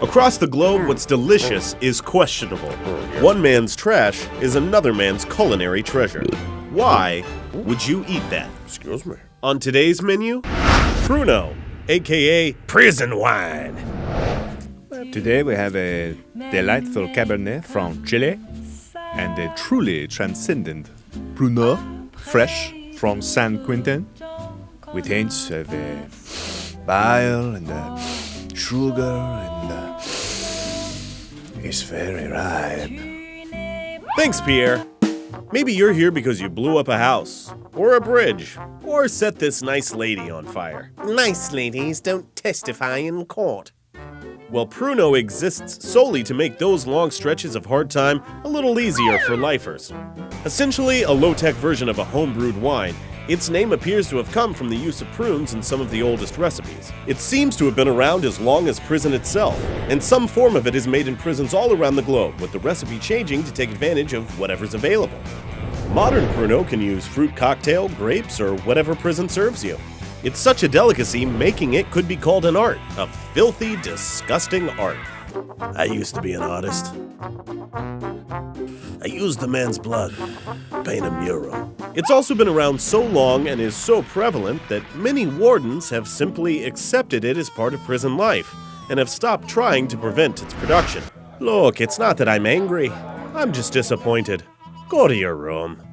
Across the globe, what's delicious is questionable. One man's trash is another man's culinary treasure. Why would you eat that? Excuse me. On today's menu, Pruno, aka prison wine. Today we have a delightful Cabernet from Chile and a truly transcendent Pruno, fresh from San Quentin, with hints of bile and sugar and it's very ripe. Thanks, Pierre. Maybe you're here because you blew up a house, or a bridge, or set this nice lady on fire. Nice ladies don't testify in court. Well, Pruno exists solely to make those long stretches of hard time a little easier for lifers. Essentially a low-tech version of a home-brewed wine, its name appears to have come from the use of prunes in some of the oldest recipes. It seems to have been around as long as prison itself, and some form of it is made in prisons all around the globe, with the recipe changing to take advantage of whatever's available. Modern Pruno can use fruit cocktail, grapes, or whatever prison serves you. It's such a delicacy, making it could be called an art. A filthy, disgusting art. I used to be an artist. I used the man's blood to paint a mural. It's also been around so long and is so prevalent that many wardens have simply accepted it as part of prison life and have stopped trying to prevent its production. Look, it's not that I'm angry. I'm just disappointed. Go to your room.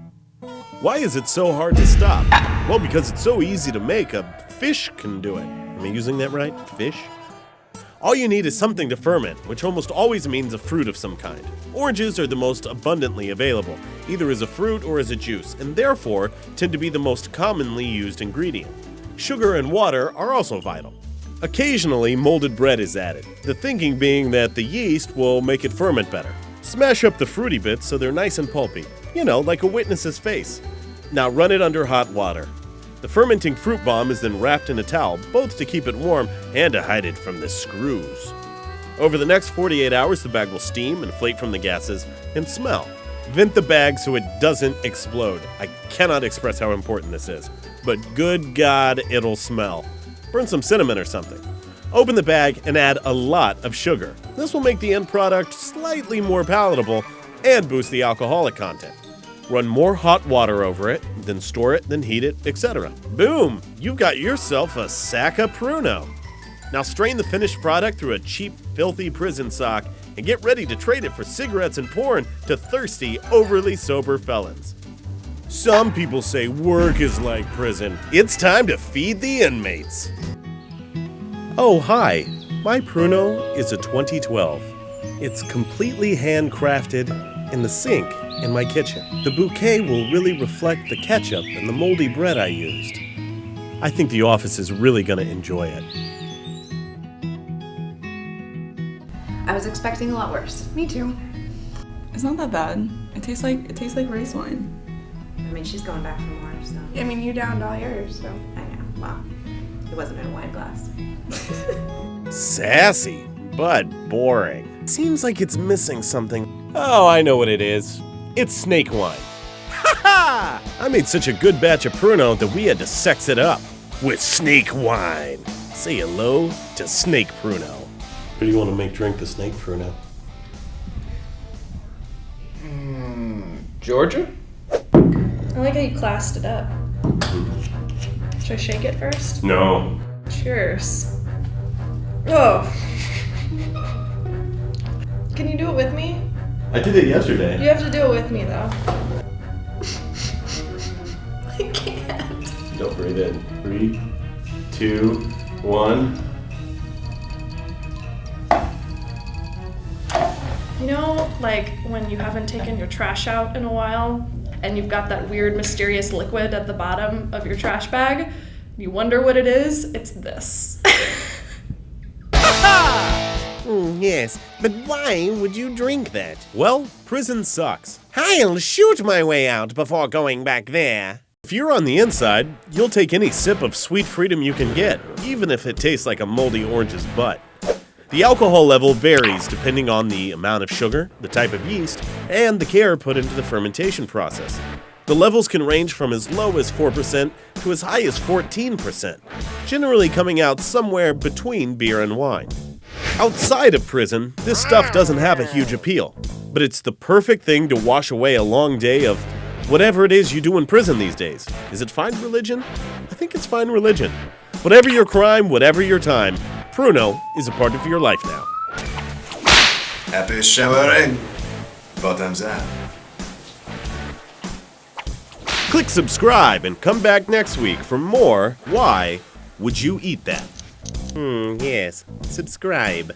Why is it so hard to stop? Well, because it's so easy to make. A fish can do it. Am I using that right? Fish? All you need is something to ferment, which almost always means a fruit of some kind. Oranges are the most abundantly available, either as a fruit or as a juice, and therefore tend to be the most commonly used ingredient. Sugar and water are also vital. Occasionally, molded bread is added, the thinking being that the yeast will make it ferment better. Smash up the fruity bits so they're nice and pulpy, like a witness's face. Now run it under hot water. The fermenting fruit bomb is then wrapped in a towel, both to keep it warm and to hide it from the screws. Over the next 48 hours, the bag will steam, inflate from the gases, and smell. Vent the bag so it doesn't explode. I cannot express how important this is, but good God, it'll smell. Burn some cinnamon or something. Open the bag and add a lot of sugar. This will make the end product slightly more palatable and boost the alcoholic content. Run more hot water over it, then store it, then heat it, etc. Boom! You've got yourself a sack of Pruno. Now strain the finished product through a cheap, filthy prison sock and get ready to trade it for cigarettes and porn to thirsty, overly sober felons. Some people say work is like prison. It's time to feed the inmates. Oh, hi. My Pruno is a 2012. It's completely handcrafted in the sink in my kitchen. The bouquet will really reflect the ketchup and the moldy bread I used. I think the office is really going to enjoy it. I was expecting a lot worse. Me too. It's not that bad. It tastes like rice wine. I mean, she's going back for more, so. I mean, you downed all yours, so. I know. Well, it wasn't in a wine glass. Sassy, but boring. Seems like it's missing something. Oh, I know what it is. It's snake wine. Ha ha! I made such a good batch of Pruno that we had to sex it up with snake wine. Say hello to snake Pruno. Who do you want to make drink the snake Pruno? Georgia? I like how you classed it up. Should I shake it first? No. Cheers. Oh. Can you do it with me? I did it yesterday. You have to do it with me, though. I can't. Don't breathe in. 3, 2, 1. You know, like when you haven't taken your trash out in a while and you've got that weird mysterious liquid at the bottom of your trash bag, you wonder what it is? It's this. Yes, but why would you drink that? Well, prison sucks. I'll shoot my way out before going back there. If you're on the inside, you'll take any sip of sweet freedom you can get, even if it tastes like a moldy orange's butt. The alcohol level varies depending on the amount of sugar, the type of yeast, and the care put into the fermentation process. The levels can range from as low as 4% to as high as 14%, generally coming out somewhere between beer and wine. Outside of prison, this stuff doesn't have a huge appeal, but it's the perfect thing to wash away a long day of whatever it is you do in prison these days. Is it fine religion? I think it's fine religion. Whatever your crime, whatever your time, Pruno is a part of your life now. Happy showering. Bottoms up. Click subscribe and come back next week for more Why Would You Eat That? Yes, subscribe.